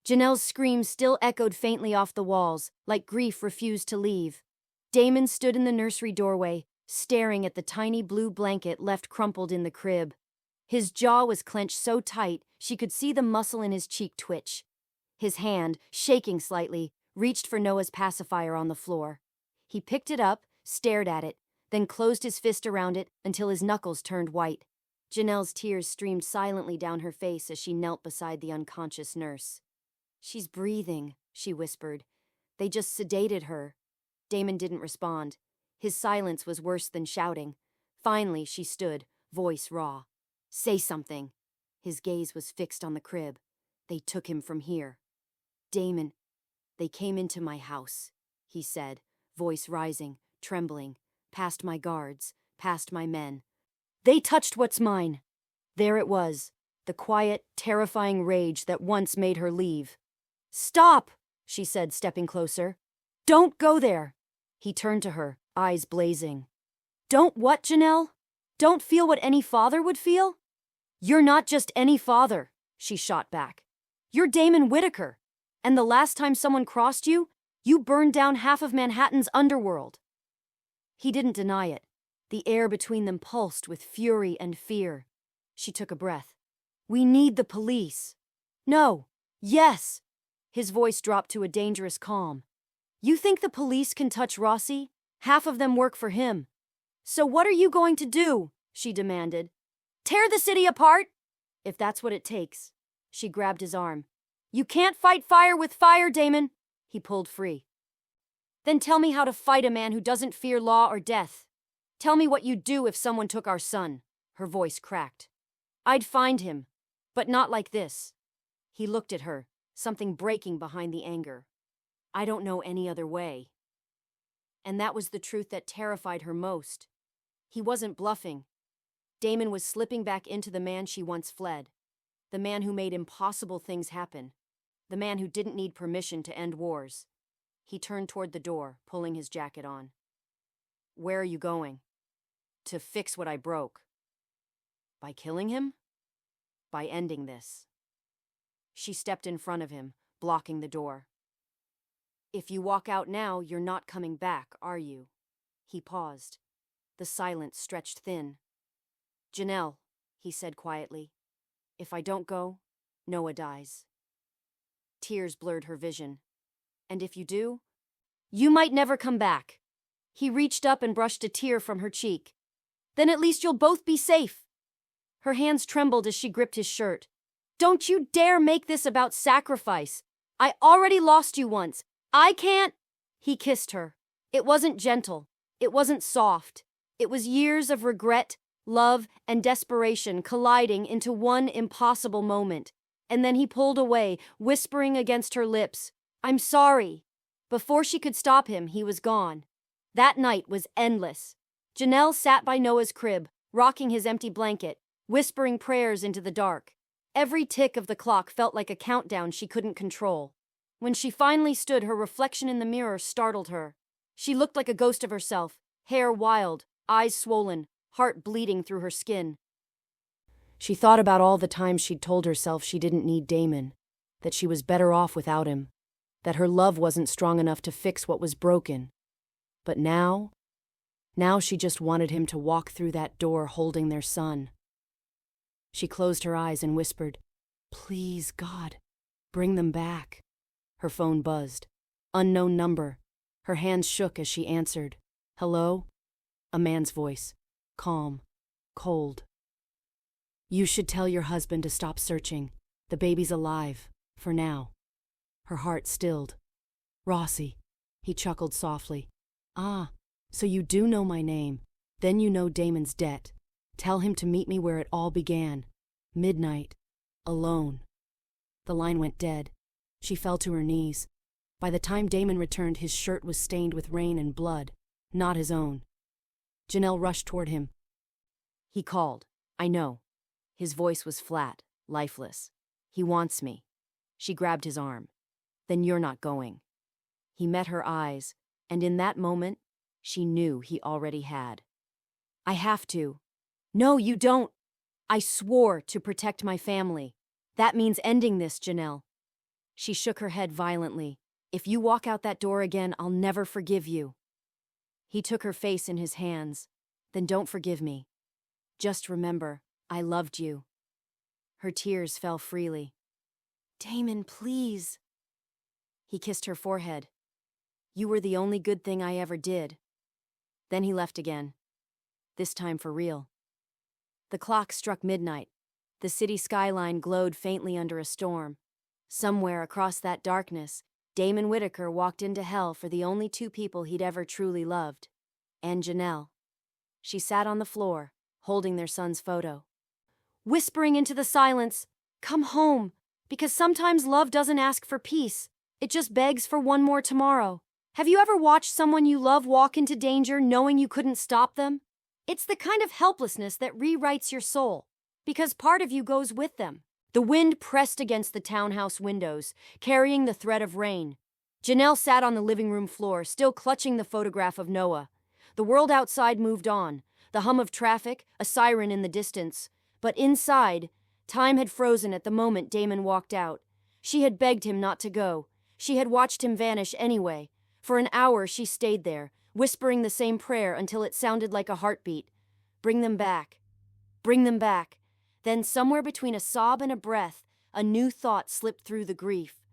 Janelle's scream still echoed faintly off the walls, like grief refused to leave. Damon stood in the nursery doorway, staring at the tiny blue blanket left crumpled in the crib. His jaw was clenched so tight she could see the muscle in his cheek twitch. His hand, shaking slightly, reached for Noah's pacifier on the floor. He picked it up, stared at it, then closed his fist around it until his knuckles turned white. Janelle's tears streamed silently down her face as she knelt beside the unconscious nurse. "She's breathing," she whispered. "They just sedated her." Damon didn't respond. His silence was worse than shouting. Finally, she stood, voice raw. "Say something." His gaze was fixed on the crib. "They took him from here." "Damon, they came into my house," he said, voice rising, trembling, "past my guards, past my men. They touched what's mine." There it was, the quiet, terrifying rage that once made her leave. "Stop," she said, stepping closer. "Don't go there." He turned to her, eyes blazing. "Don't what, Janelle? Don't feel what any father would feel?" "You're not just any father," she shot back. "You're Damon Whitaker. And the last time someone crossed you, you burned down half of Manhattan's underworld." He didn't deny it. The air between them pulsed with fury and fear. She took a breath. "We need the police." "No. Yes." His voice dropped to a dangerous calm. "You think the police can touch Rossi? Half of them work for him." "So what are you going to do?" she demanded. "Tear the city apart?" "If that's what it takes." She grabbed his arm. "You can't fight fire with fire, Damon." He pulled free. "Then tell me how to fight a man who doesn't fear law or death. Tell me what you'd do if someone took our son." Her voice cracked. "I'd find him, but not like this." He looked at her, something breaking behind the anger. "I don't know any other way." And that was the truth that terrified her most. He wasn't bluffing. Damon was slipping back into the man she once fled. The man who made impossible things happen. The man who didn't need permission to end wars. He turned toward the door, pulling his jacket on. "Where are you going?" "To fix what I broke." "By killing him?" "By ending this." She stepped in front of him, blocking the door. "If you walk out now, you're not coming back, are you?" He paused. The silence stretched thin. "Janelle," he said quietly, "if I don't go, Noah dies." Tears blurred her vision. "And if you do, you might never come back." He reached up and brushed a tear from her cheek. "Then at least you'll both be safe." Her hands trembled as she gripped his shirt. "Don't you dare make this about sacrifice. I already lost you once. I can't." He kissed her. It wasn't gentle. It wasn't soft. It was years of regret, love, and desperation colliding into one impossible moment. And then he pulled away, whispering against her lips, "I'm sorry." Before she could stop him, he was gone. That night was endless. Janelle sat by Noah's crib, rocking his empty blanket, whispering prayers into the dark. Every tick of the clock felt like a countdown she couldn't control. When she finally stood, her reflection in the mirror startled her. She looked like a ghost of herself, hair wild, eyes swollen, heart bleeding through her skin. She thought about all the times she'd told herself she didn't need Damon, that she was better off without him, that her love wasn't strong enough to fix what was broken. But now she just wanted him to walk through that door holding their son. She closed her eyes and whispered, "Please, God, bring them back." Her phone buzzed. Unknown number. Her hands shook as she answered. "Hello?" A man's voice. Calm. Cold. "You should tell your husband to stop searching. The baby's alive. For now." Her heart stilled. "Rossi." He chuckled softly. "Ah, so you do know my name. Then you know Damon's debt. Tell him to meet me where it all began. Midnight. Alone." The line went dead. She fell to her knees. By the time Damon returned, his shirt was stained with rain and blood, not his own. Janelle rushed toward him. "He called. I know." His voice was flat, lifeless. "He wants me." She grabbed his arm. "Then you're not going." He met her eyes, and in that moment, she knew he already had. "I have to." "No, you don't." "I swore to protect my family. That means ending this, Janelle." She shook her head violently. "If you walk out that door again, I'll never forgive you." He took her face in his hands. "Then don't forgive me. Just remember, I loved you." Her tears fell freely. "Damon, please." He kissed her forehead. "You were the only good thing I ever did." Then he left again. This time for real. The clock struck midnight. The city skyline glowed faintly under a storm. Somewhere across that darkness, Damon Whitaker walked into hell for the only two people he'd ever truly loved. And Janelle. She sat on the floor, holding their son's photo, whispering into the silence, "Come home, because sometimes love doesn't ask for peace. It just begs for one more tomorrow." Have you ever watched someone you love walk into danger knowing you couldn't stop them? It's the kind of helplessness that rewrites your soul, because part of you goes with them. The wind pressed against the townhouse windows, carrying the threat of rain. Janelle sat on the living room floor, still clutching the photograph of Noah. The world outside moved on, the hum of traffic, a siren in the distance. But inside, time had frozen at the moment Damon walked out. She had begged him not to go. She had watched him vanish anyway. For an hour she stayed there, whispering the same prayer until it sounded like a heartbeat. "Bring them back. Bring them back." Then somewhere between a sob and a breath, a new thought slipped through the grief.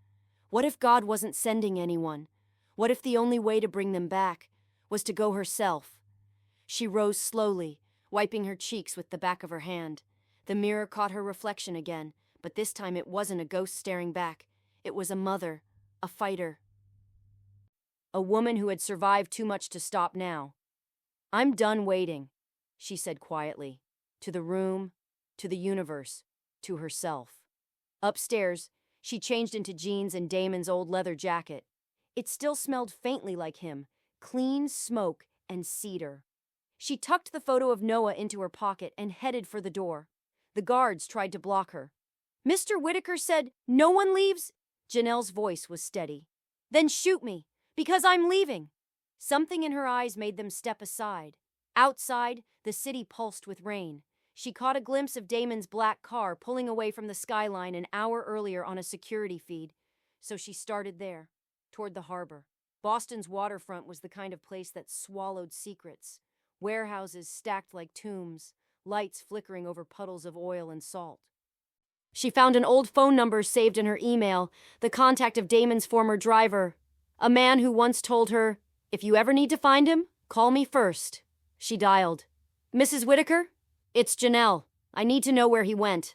What if God wasn't sending anyone? What if the only way to bring them back was to go herself? She rose slowly, wiping her cheeks with the back of her hand. The mirror caught her reflection again, but this time it wasn't a ghost staring back. It was a mother, a fighter. A woman who had survived too much to stop now. "I'm done waiting," she said quietly, to the room, to the universe, to herself. Upstairs, she changed into jeans and Damon's old leather jacket. It still smelled faintly like him, clean smoke and cedar. She tucked the photo of Noah into her pocket and headed for the door. The guards tried to block her. "Mr. Whitaker said no one leaves?" Janelle's voice was steady. "Then shoot me, because I'm leaving." Something in her eyes made them step aside. Outside, the city pulsed with rain. She caught a glimpse of Damon's black car pulling away from the skyline an hour earlier on a security feed. So she started there, toward the harbor. Boston's waterfront was the kind of place that swallowed secrets. Warehouses stacked like tombs, lights flickering over puddles of oil and salt. She found an old phone number saved in her email, the contact of Damon's former driver. A man who once told her, "If you ever need to find him, call me first." She dialed. "Mrs. Whitaker? It's Janelle. I need to know where he went."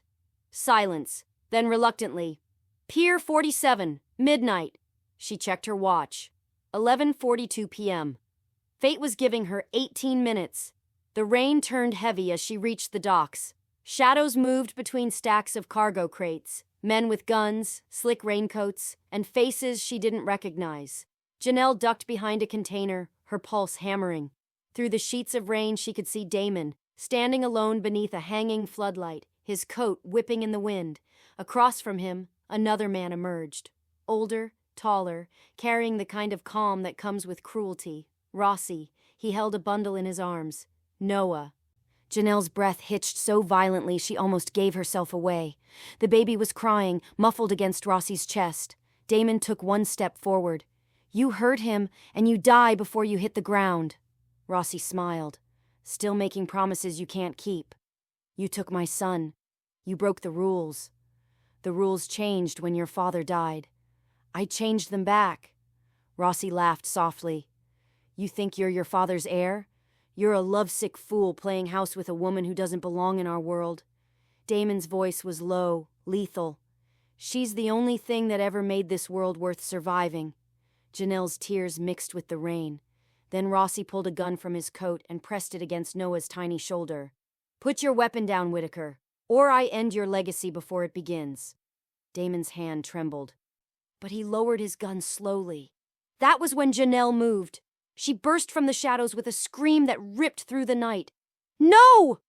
Silence. Then reluctantly, "Pier 47, midnight." She checked her watch. 11:42 p.m. Fate was giving her 18 minutes. The rain turned heavy as she reached the docks. Shadows moved between stacks of cargo crates, men with guns, slick raincoats, and faces she didn't recognize. Janelle ducked behind a container, her pulse hammering. Through the sheets of rain she could see Damon, standing alone beneath a hanging floodlight, his coat whipping in the wind. Across from him, another man emerged. Older, taller, carrying the kind of calm that comes with cruelty. Rossi. He held a bundle in his arms. Noah. Janelle's breath hitched so violently she almost gave herself away. The baby was crying, muffled against Rossi's chest. Damon took one step forward. "You hurt him, and you die before you hit the ground." Rossi smiled. "Still making promises you can't keep. You took my son. You broke the rules. The rules changed when your father died. I changed them back." Rossi laughed softly. "You think you're your father's heir? You're a lovesick fool playing house with a woman who doesn't belong in our world." Damon's voice was low, lethal. "She's the only thing that ever made this world worth surviving." Janelle's tears mixed with the rain. Then Rossi pulled a gun from his coat and pressed it against Noah's tiny shoulder. "Put your weapon down, Whitaker, or I end your legacy before it begins." Damon's hand trembled, but he lowered his gun slowly. That was when Janelle moved. She burst from the shadows with a scream that ripped through the night. "No!"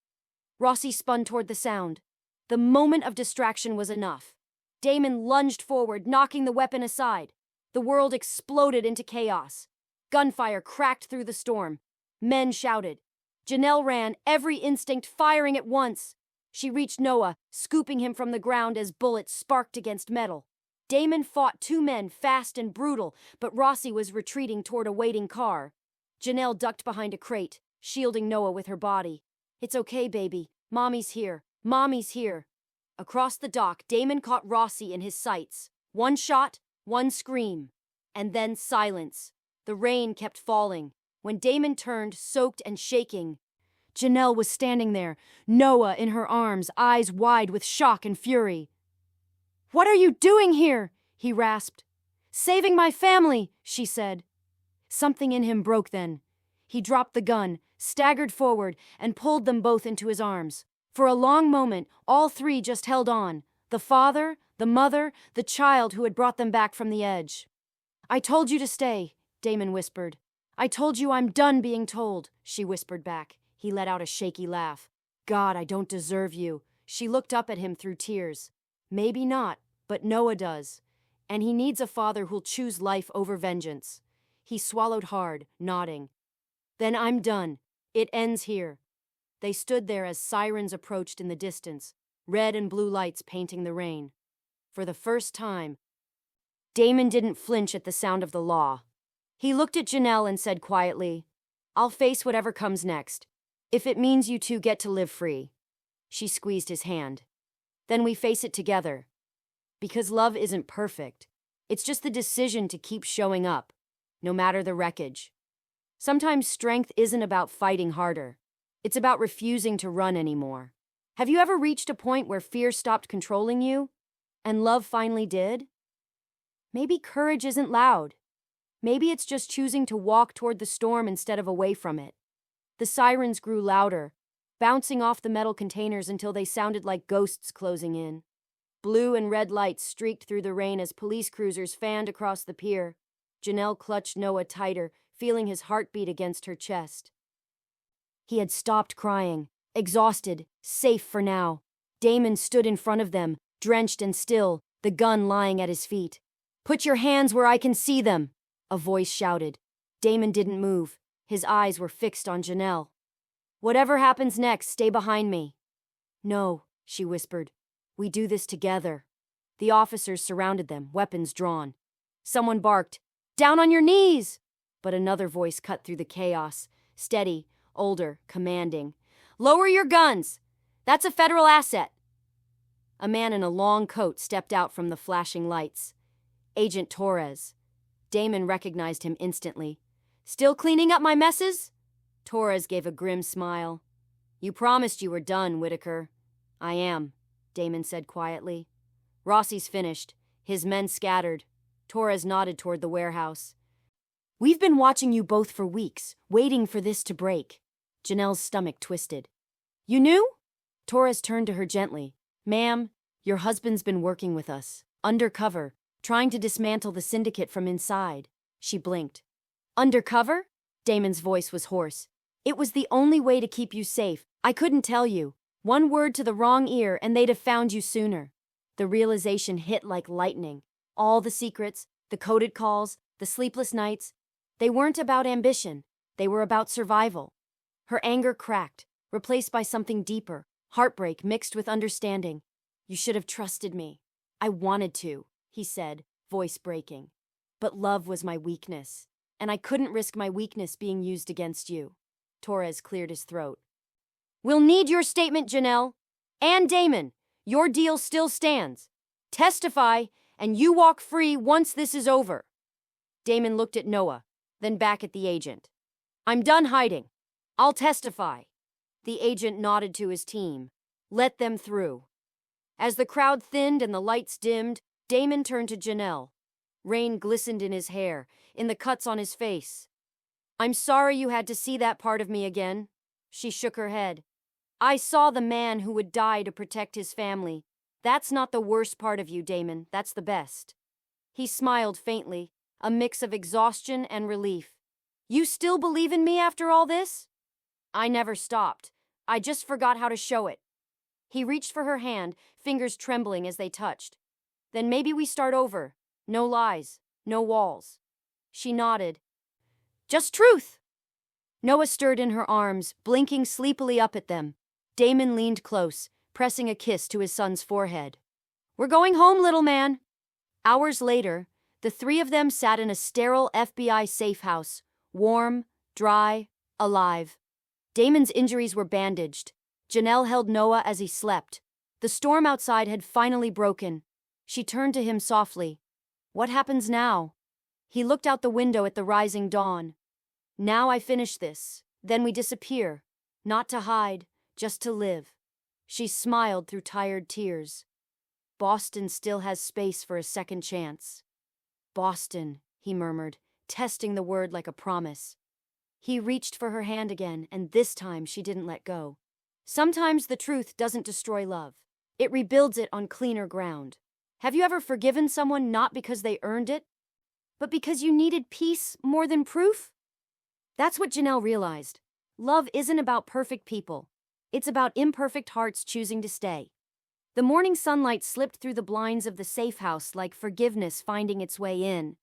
Rossi spun toward the sound. The moment of distraction was enough. Damon lunged forward, knocking the weapon aside. The world exploded into chaos. Gunfire cracked through the storm. Men shouted. Janelle ran, every instinct firing at once. She reached Noah, scooping him from the ground as bullets sparked against metal. Damon fought two men, fast and brutal, but Rossi was retreating toward a waiting car. Janelle ducked behind a crate, shielding Noah with her body. "It's okay, baby. Mommy's here. Mommy's here." Across the dock, Damon caught Rossi in his sights. One shot, one scream, and then silence. The rain kept falling. When Damon turned, soaked and shaking, Janelle was standing there, Noah in her arms, eyes wide with shock and fury. "What are you doing here?" he rasped. "Saving my family," she said. Something in him broke then. He dropped the gun, staggered forward, and pulled them both into his arms. For a long moment, all three just held on. The father, the mother, the child who had brought them back from the edge. "I told you to stay," Damon whispered. "I told you I'm done being told," she whispered back. He let out a shaky laugh. "God, I don't deserve you." She looked up at him through tears. "Maybe not, but Noah does. And he needs a father who'll choose life over vengeance." He swallowed hard, nodding. "Then I'm done. It ends here." They stood there as sirens approached in the distance, red and blue lights painting the rain. For the first time, Damon didn't flinch at the sound of the law. He looked at Janelle and said quietly, "I'll face whatever comes next, if it means you two get to live free." She squeezed his hand. "Then we face it together. Because love isn't perfect. It's just the decision to keep showing up, no matter the wreckage. Sometimes strength isn't about fighting harder. It's about refusing to run anymore. Have you ever reached a point where fear stopped controlling you, and love finally did? Maybe courage isn't loud. Maybe it's just choosing to walk toward the storm instead of away from it." The sirens grew louder, bouncing off the metal containers until they sounded like ghosts closing in. Blue and red lights streaked through the rain as police cruisers fanned across the pier. Janelle clutched Noah tighter, feeling his heartbeat against her chest. He had stopped crying, exhausted, safe for now. Damon stood in front of them, drenched and still, the gun lying at his feet. "Put your hands where I can see them," a voice shouted. Damon didn't move. His eyes were fixed on Janelle. "Whatever happens next, stay behind me." "No," she whispered. "We do this together." The officers surrounded them, weapons drawn. Someone barked, "Down on your knees!" But another voice cut through the chaos, steady, older, commanding. "Lower your guns! That's a federal asset." A man in a long coat stepped out from the flashing lights. Agent Torres. Damon recognized him instantly. "Still cleaning up my messes?" Torres gave a grim smile. "You promised you were done, Whitaker." "I am," Damon said quietly. "Rossi's finished. His men scattered." Torres nodded toward the warehouse. "We've been watching you both for weeks, waiting for this to break." Janelle's stomach twisted. You knew? Torres turned to her gently. Ma'am, your husband's been working with us, undercover, trying to dismantle the syndicate from inside. She blinked. Undercover? Damon's voice was hoarse. It was the only way to keep you safe. I couldn't tell you. One word to the wrong ear and they'd have found you sooner. The realization hit like lightning. All the secrets, the coded calls, the sleepless nights, they weren't about ambition. They were about survival. Her anger cracked, replaced by something deeper, heartbreak mixed with understanding. You should have trusted me. I wanted to, he said, voice breaking. But love was my weakness, and I couldn't risk my weakness being used against you. Torres cleared his throat. We'll need your statement, Janelle. And Damon, your deal still stands. Testify, and you walk free once this is over. Damon looked at Noah, then back at the agent. I'm done hiding. I'll testify. The agent nodded to his team. Let them through. As the crowd thinned and the lights dimmed, Damon turned to Janelle. Rain glistened in his hair, in the cuts on his face. I'm sorry you had to see that part of me again. She shook her head. I saw the man who would die to protect his family. That's not the worst part of you, Damon. That's the best. He smiled faintly, a mix of exhaustion and relief. You still believe in me after all this? I never stopped. I just forgot how to show it. He reached for her hand, fingers trembling as they touched. Then maybe we start over. No lies, no walls. She nodded. Just truth. Noah stirred in her arms, blinking sleepily up at them. Damon leaned close, pressing a kiss to his son's forehead. We're going home, little man. Hours later, the three of them sat in a sterile FBI safe house, warm, dry, alive. Damon's injuries were bandaged. Janelle held Noah as he slept. The storm outside had finally broken. She turned to him softly. What happens now? He looked out the window at the rising dawn. Now I finish this. Then we disappear. Not to hide, just to live. She smiled through tired tears. Boston still has space for a second chance. Boston, he murmured, testing the word like a promise. He reached for her hand again, and this time she didn't let go. Sometimes the truth doesn't destroy love. It rebuilds it on cleaner ground. Have you ever forgiven someone not because they earned it, but because you needed peace more than proof? That's what Janelle realized. Love isn't about perfect people. It's about imperfect hearts choosing to stay. The morning sunlight slipped through the blinds of the safe house like forgiveness finding its way in.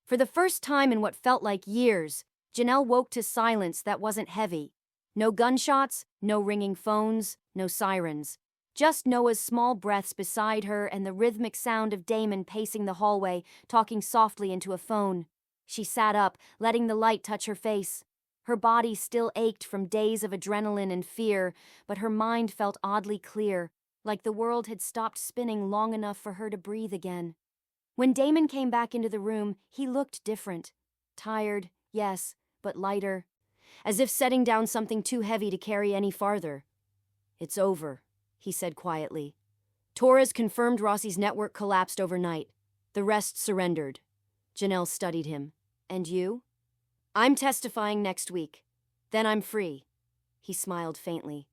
For the first time in what felt like years, Janelle woke to silence that wasn't heavy. No gunshots, no ringing phones, no sirens. Just Noah's small breaths beside her and the rhythmic sound of Damon pacing the hallway, talking softly into a phone. She sat up, letting the light touch her face. Her body still ached from days of adrenaline and fear, but her mind felt oddly clear, like the world had stopped spinning long enough for her to breathe again. When Damon came back into the room, he looked different. Tired, yes, but lighter. As if setting down something too heavy to carry any farther. It's over, he said quietly. Torres confirmed Rossi's network collapsed overnight. The rest surrendered. Janelle studied him. And you? I'm testifying next week. Then I'm free. He smiled faintly.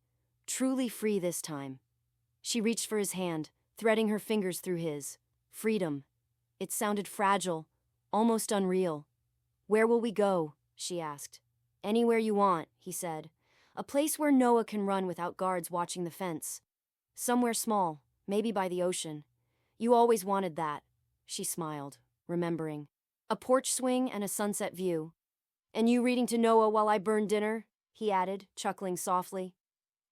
Truly free this time. She reached for his hand, threading her fingers through his. Freedom. It sounded fragile, almost unreal. Where will we go? She asked. Anywhere you want, he said. A place where Noah can run without guards watching the fence. Somewhere small, maybe by the ocean. You always wanted that. She smiled, remembering. A porch swing and a sunset view. And you reading to Noah while I burn dinner? He added, chuckling softly.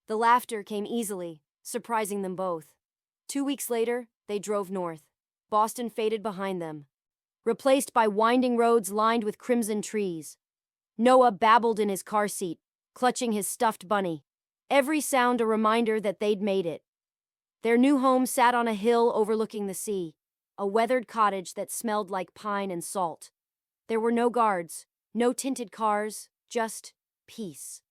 The laughter came easily, surprising them both. 2 weeks later, they drove north. Boston faded behind them, replaced by winding roads lined with crimson trees. Noah babbled in his car seat, clutching his stuffed bunny. Every sound a reminder that they'd made it. Their new home sat on a hill overlooking the sea, a weathered cottage that smelled like pine and salt. There were no guards, no tinted cars, just peace.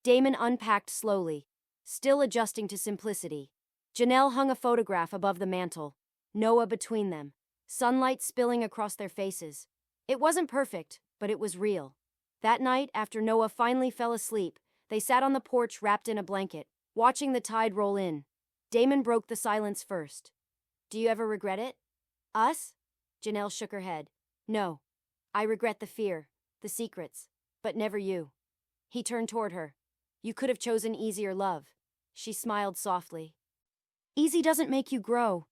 Damon unpacked slowly, still adjusting to simplicity. Janelle hung a photograph above the mantel, Noah between them, sunlight spilling across their faces. It wasn't perfect, but it was real. That night, after Noah finally fell asleep, They sat on the porch wrapped in a blanket, watching the tide roll in. Damon broke the silence first. Do you ever regret it? Us? Janelle shook her head. No. I regret the fear, the secrets, but never you. He turned toward her. You could have chosen easier love. She smiled softly. Easy doesn't make you grow.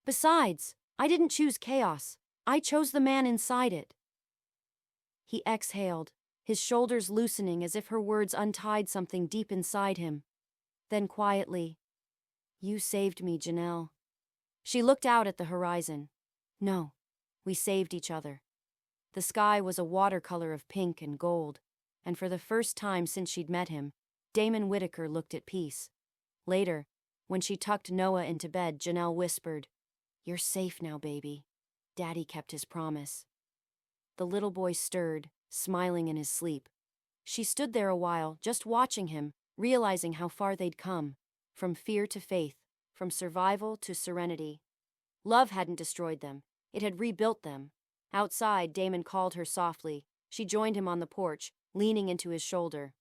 Besides, I didn't choose chaos. I chose the man inside it. He exhaled, his shoulders loosening as if her words untied something deep inside him. Then quietly, You saved me, Janelle. She looked out at the horizon. No, we saved each other. The sky was a watercolor of pink and gold, and for the first time since she'd met him, Damon Whitaker looked at peace. Later, when she tucked Noah into bed, Janelle whispered, You're safe now, baby. Daddy kept his promise. The little boy stirred, smiling in his sleep. She stood there a while, just watching him, realizing how far they'd come, from fear to faith, from survival to serenity. Love hadn't destroyed them. It had rebuilt them. Outside, Damon called her softly. She joined him on the porch, leaning into his shoulder.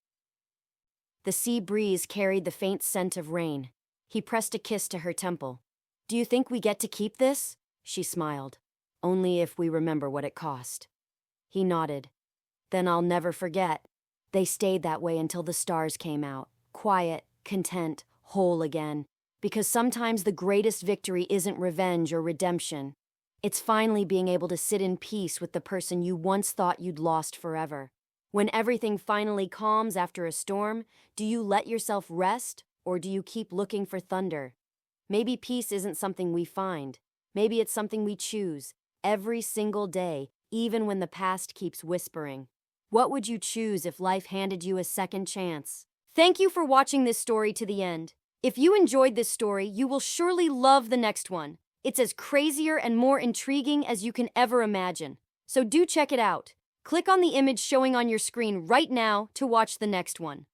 The sea breeze carried the faint scent of rain. He pressed a kiss to her temple. Do you think we get to keep this? She smiled. Only if we remember what it cost. He nodded. Then I'll never forget. They stayed that way until the stars came out, quiet, content, whole again. Because sometimes the greatest victory isn't revenge or redemption. It's finally being able to sit in peace with the person you once thought you'd lost forever. When everything finally calms after a storm, do you let yourself rest, or do you keep looking for thunder? Maybe peace isn't something we find. Maybe it's something we choose, every single day, even when the past keeps whispering. What would you choose if life handed you a second chance? Thank you for watching this story to the end. If you enjoyed this story, you will surely love the next one. It's as crazier and more intriguing as you can ever imagine. So do check it out. Click on the image showing on your screen right now to watch the next one.